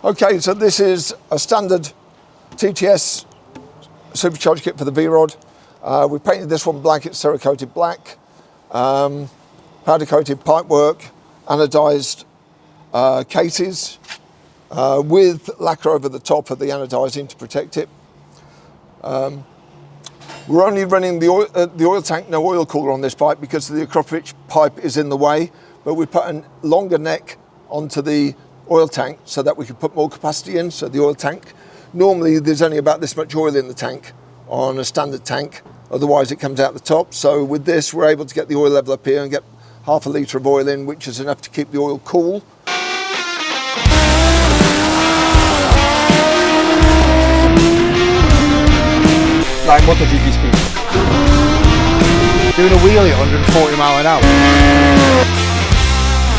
Okay, so this is a standard TTS Supercharger kit for the V-Rod. We painted this one black, it's Cerakoted black, powder coated pipework, anodized cases with lacquer over the top of the anodizing to protect it. We're only running the oil tank, no oil cooler on this pipe because the Akropovich pipe is in the way, but we put a longer neck onto the oil tank so that we can put more capacity in. So the oil tank, normally there's only about this much oil in the tank on a standard tank, otherwise it comes out the top. So with this, we're able to get the oil level up here and get half a litre of oil in, which is enough to keep the oil cool. Like, what does he be speed? Doing a wheelie at 140 mile an hour.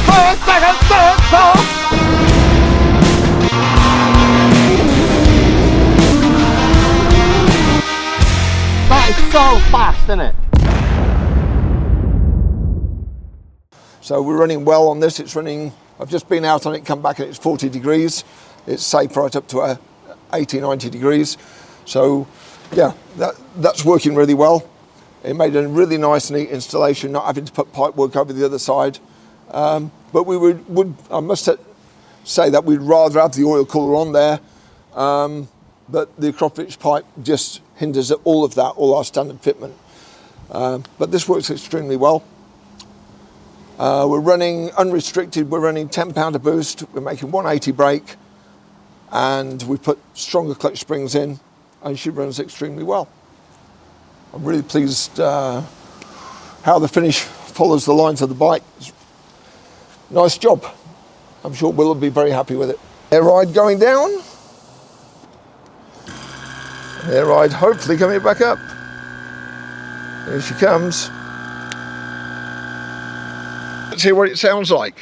First, second, third, fourth. That is so fast, isn't it? So we're running well on this. It's running, I've just been out on it, come back and it's 40 degrees. It's safe right up to 80, 90 degrees. So yeah, that's working really well. It made a really nice, neat installation, not having to put pipe work over the other side. But we would I must say that we'd rather have the oil cooler on there. But the Akropovich pipe just hinders all of that, all our standard fitment. But this works extremely well. We're running unrestricted, we're running 10 pounder boost, we're making 180 brake, and we put stronger clutch springs in, and she runs extremely well. I'm really pleased how the finish follows the lines of the bike. Nice job. I'm sure Will will be very happy with it. Air ride going down. Air ride hopefully coming back up. Here she comes. Let's hear what it sounds like.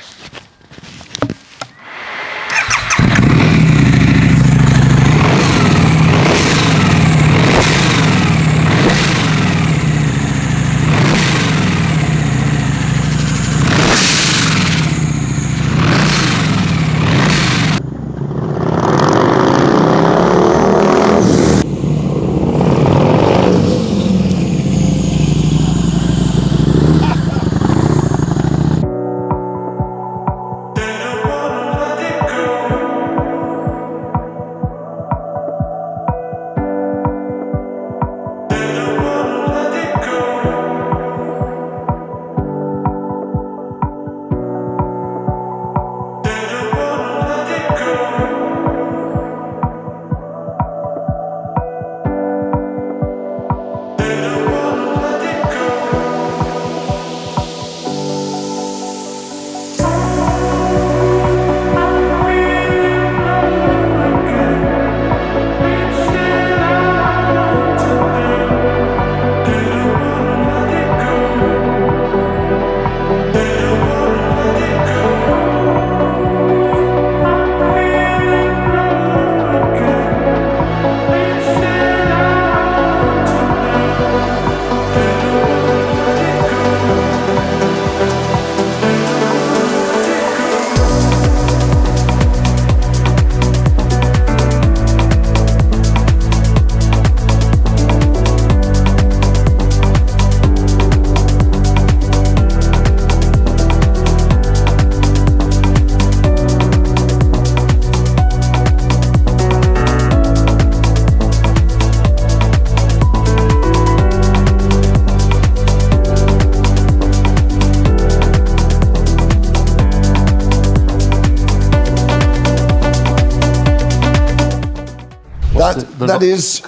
That is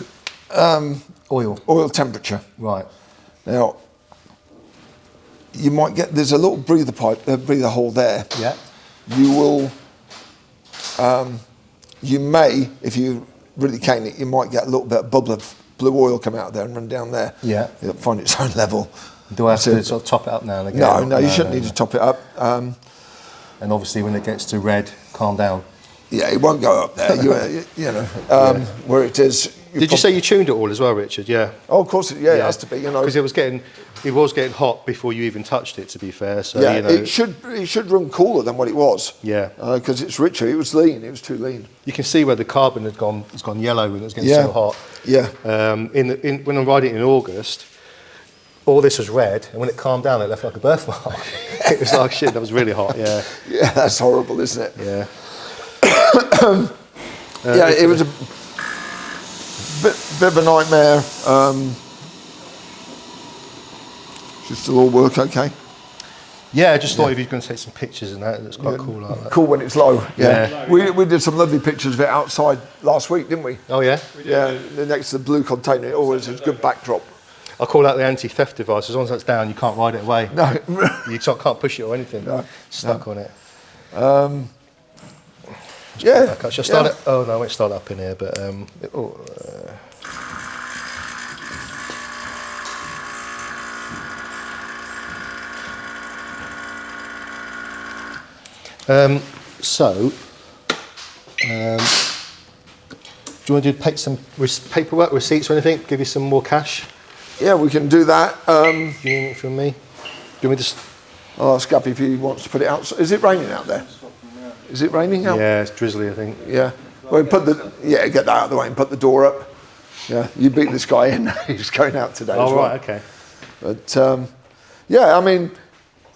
oil temperature. Right. Now, you might get, there's a little breather hole there. Yeah. You will, you may, if you really cane it, you might get a little bit of bubble of blue oil come out there and run down there. Yeah. It'll find its own level. Do I have to sort of top it up now and again? No, you shouldn't need to top it up. And obviously when it gets to red, calm down. Yeah, it won't go up there. You know, where it is, Did you say you tuned it all as well, Richard? Yeah. Oh, of course, yeah, it has to be, you know. Because it was getting hot before you even touched it, to be fair. So, yeah, you know. it should run cooler than what it was. Yeah. Because it's richer. It was lean. It was too lean. You can see where the carbon had gone. It's gone yellow when it was getting so hot. Yeah. When I'm riding it in August, all this was red, and when it calmed down, it left like a birthmark. It was like shit. That was really hot. Yeah. Yeah, that's horrible, isn't it? Yeah. Yeah, it was a bit of a nightmare. Should still all work okay? Yeah, I just thought if you're going to take some pictures and that, it's quite cool like that. Cool when it's low, Yeah. We did some lovely pictures of it outside last week, didn't we? Oh, yeah? Yeah, next to the blue container. It always is a good backdrop. I call that the anti-theft device. As long as it's down, you can't ride it away. No. You can't push it or anything. No. Stuck on it. Yeah. Should I start it? Oh, no, I won't start up in here, but... do you want to do some paperwork, receipts or anything? Give you some more cash? Yeah, we can do that. Do you need it from me? Do you want me to... I'll ask Guppy if he wants to put it out. Is it raining out there? Is it raining out? Yeah, it's drizzly, I think. Yeah. Well, get that out of the way and put the door up. Yeah, you beat this guy in. He's going out today. Oh, as well. right, okay. But, yeah, I mean,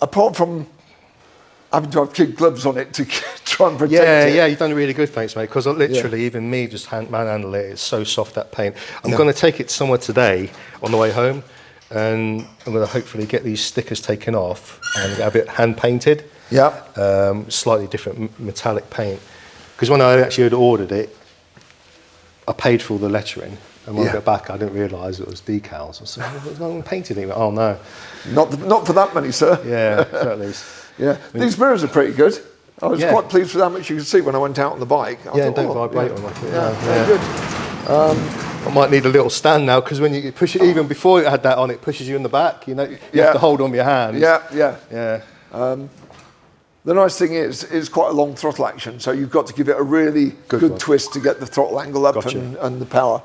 apart from having to have kid gloves on it to try and protect it. Yeah, you've done really good, thanks, mate, because literally even me just manhandle it, it's so soft, that paint. I'm going to take it somewhere today on the way home, and I'm going to hopefully get these stickers taken off and have it hand painted. Yeah. Slightly different metallic paint. Because when I actually had ordered it, I paid for all the lettering, and when I got back, I didn't realise it was decals. I said, "There's no one painted it." Oh no, not for that money, sir. Yeah, exactly. Yeah, these mirrors are pretty good. I was quite pleased with how much you could see when I went out on the bike. I thought, don't vibrate on like it. Yeah, good. I might need a little stand now, because when you push it, even before it had that on, it pushes you in the back. You know, you have to hold on with your hands. Yeah. The nice thing is, it's quite a long throttle action, so you've got to give it a really good twist to get the throttle angle up and the power.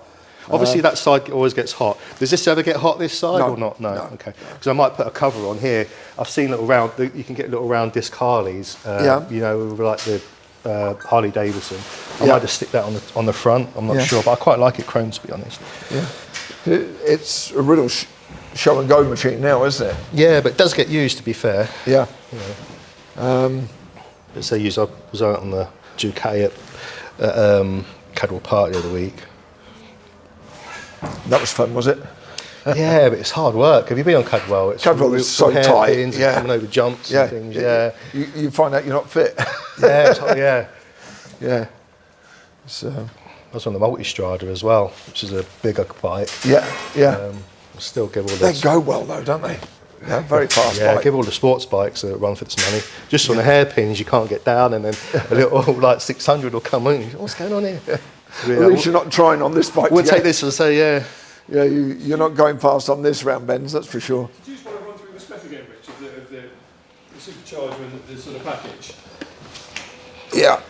Obviously, that side always gets hot. Does this ever get hot, this side, or not? No. Okay. Because I might put a cover on here. I've seen little round, you can get little round disc Harleys, you know, like the Harley-Davidson. I might just stick that on the front. I'm not sure, but I quite like it chrome, to be honest. Yeah. It's a real show and go machine now, isn't it? Yeah, but it does get used, to be fair. Yeah. You know. Let's say I was out on the Ducati at Cadwell Park the other week. That was fun, was it? Yeah, but it's hard work. Have you been on Cadwell? Cadwell is so tight. Coming over jumps and things. Yeah. You find out you're not fit. Yeah, it's hard, yeah. I was on the Multistrada as well, which is a bigger bike. Yeah. Still give all They go well though, don't they? Yeah, very fast bike. Give all the sports bikes that run for this money. Just on the hairpins, you can't get down, and then a little like 600 will come in. What's going on here? At least you're not trying on this bike. We'll take this and say, Yeah, you're not going fast on this round bends, that's for sure. Do you just want to run through the spec again, Rich, of the Supercharger and the sort of package? Yeah.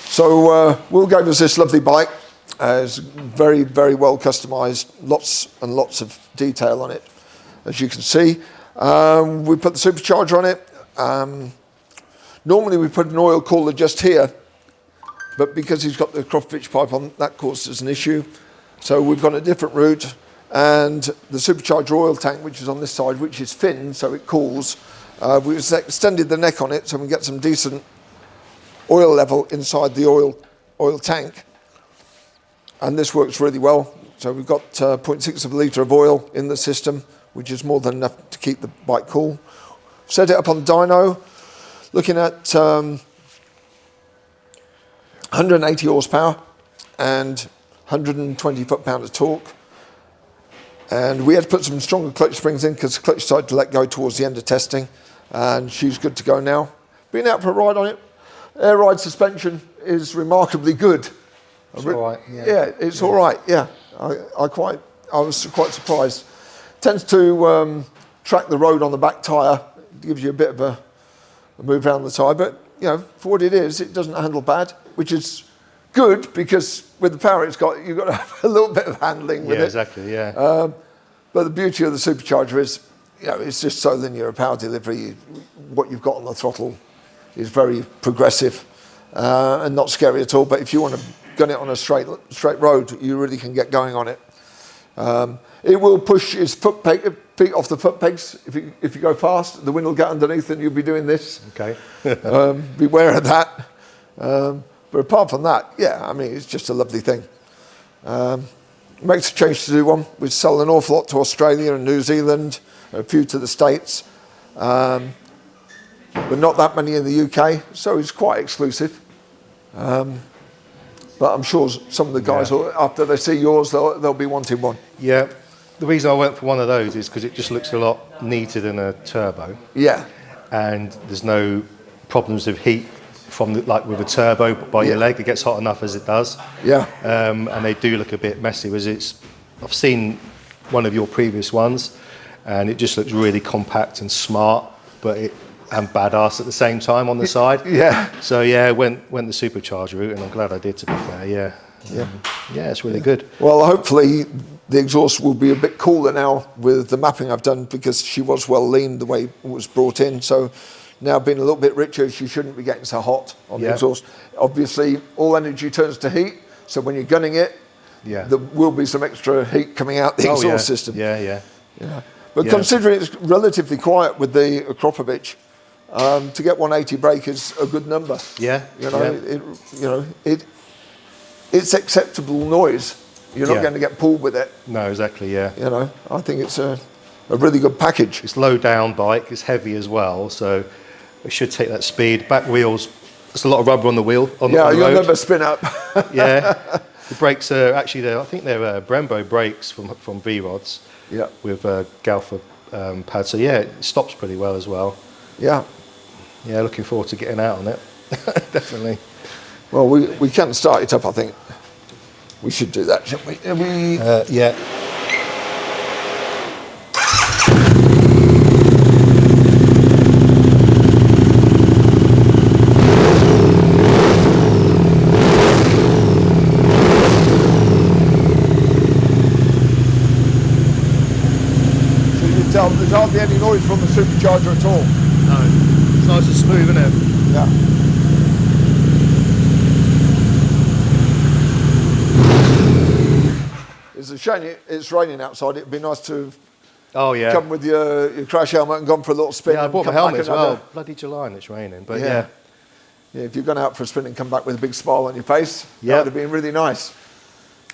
So Will gave us this lovely bike. It's very, very well customised. Lots and lots of detail on it, as you can see. We put the supercharger on it. Normally we put an oil cooler just here, but because he's got the cross-pitch pipe on, that causes an issue. So we've gone a different route, and the supercharger oil tank, which is on this side, which is thin, so it cools. We've extended the neck on it so we can get some decent oil level inside the oil tank. And this works really well. So we've got 0.6 of a litre of oil in the system, which is more than enough to keep the bike cool. Set it up on the dyno, looking at 180 horsepower and 120 foot-pound of torque. And we had to put some stronger clutch springs in because the clutch decided to let go towards the end of testing. And she's good to go now. Been out for a ride on it. Air ride suspension is remarkably good. it's all right. Yeah, it's all right. Yeah, I was quite surprised. Tends to track the road on the back tyre. Gives you a bit of a move around the tyre, but you know, for what it is, it doesn't handle bad, which is good because with the power you've got to have a little bit of handling with it. Yeah, exactly. Yeah. But the beauty of the Supercharger is, it's just so linear power delivery. What you've got on the throttle is very progressive and not scary at all. But if you want to gun it on a straight road, you really can get going on it. It will push its feet off the foot pegs if you go fast. The wind will get underneath and you'll be doing this. Okay. Beware of that. But apart from that, it's just a lovely thing. Makes a change to do one. We sell an awful lot to Australia and New Zealand, a few to the States, but not that many in the UK, so it's quite exclusive. But I'm sure some of the guys, after they see yours, they'll be wanting one. Yeah. The reason I went for one of those is because it just looks a lot neater than a turbo. Yeah. And there's no problems of heat from like with a turbo by your leg. It gets hot enough as it does. Yeah. And they do look a bit messy. I've seen one of your previous ones, and it just looks really compact and smart, and badass at the same time on the side. Yeah. So went the Supercharger route, and I'm glad I did, to be fair. Yeah. Yeah, it's really good. Well, hopefully the exhaust will be a bit cooler now with the mapping I've done, because she was well leaned the way it was brought in. So now being a little bit richer, she shouldn't be getting so hot on the exhaust. Obviously, all energy turns to heat. So when you're gunning it, there will be some extra heat coming out the exhaust system. Yeah. But considering it's relatively quiet with the Akropovich, to get 180 brake is a good number. Yeah. It's acceptable noise. You're not going to get pulled with it. No, exactly. Yeah. I think it's a really good package. It's low down bike. It's heavy as well, so it should take that speed. Back wheels. There's a lot of rubber on the wheel. On the you'll road. never spin up. Yeah. The brakes are actually I think they're Brembo brakes from V-Rods. Yeah. With Galfa pads. So it stops pretty well as well. Yeah. Yeah, looking forward to getting out on it. Definitely. Well, we can start it up, I think. We should do that, shouldn't we? Yeah. So you can tell there's hardly any noise from the Supercharger at all. No. It's nice and smooth, isn't it? Yeah. It's a shame it's raining outside. It'd be nice to come with your crash helmet and gone for a little spin. Yeah, I bought my helmet as well. Bloody July and it's raining, but yeah, if you've gone out for a spin and come back with a big smile on your face, that would have been really nice.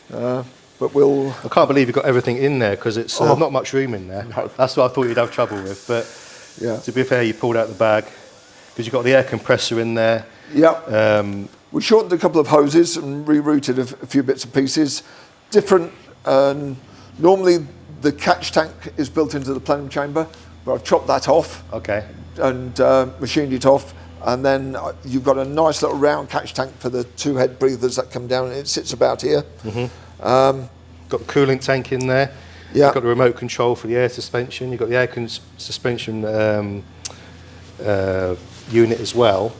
But I can't believe you've got everything in there, because it's not much room in there. No. That's what I thought you'd have trouble with, but to be fair, you pulled out the bag, because you've got the air compressor in there. Yeah. We shortened a couple of hoses and rerouted a few bits and pieces. Different. Normally the catch tank is built into the plenum chamber, but I've chopped that off. Okay. And machined it off, and then you've got a nice little round catch tank for the two head breathers that come down, and it sits about here. Got the coolant tank in there. Yeah. You've got the remote control for the air suspension. You've got the air suspension unit as well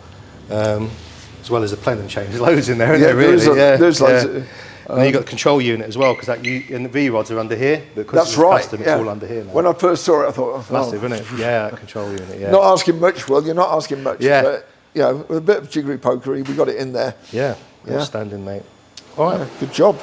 as the plenum change. There's loads in there, isn't there, really? There's loads. And then you've got the control unit as well, because and the V-Rods are under here. Because That's right. Custom, it's all under here now. When I first saw it, I thought, it's massive, isn't it? Yeah, that control unit. Yeah. Not asking much, Will. You're not asking much. Yeah. But, with a bit of jiggery pokery, we got it in there. Yeah. Outstanding, mate. All right. Good job.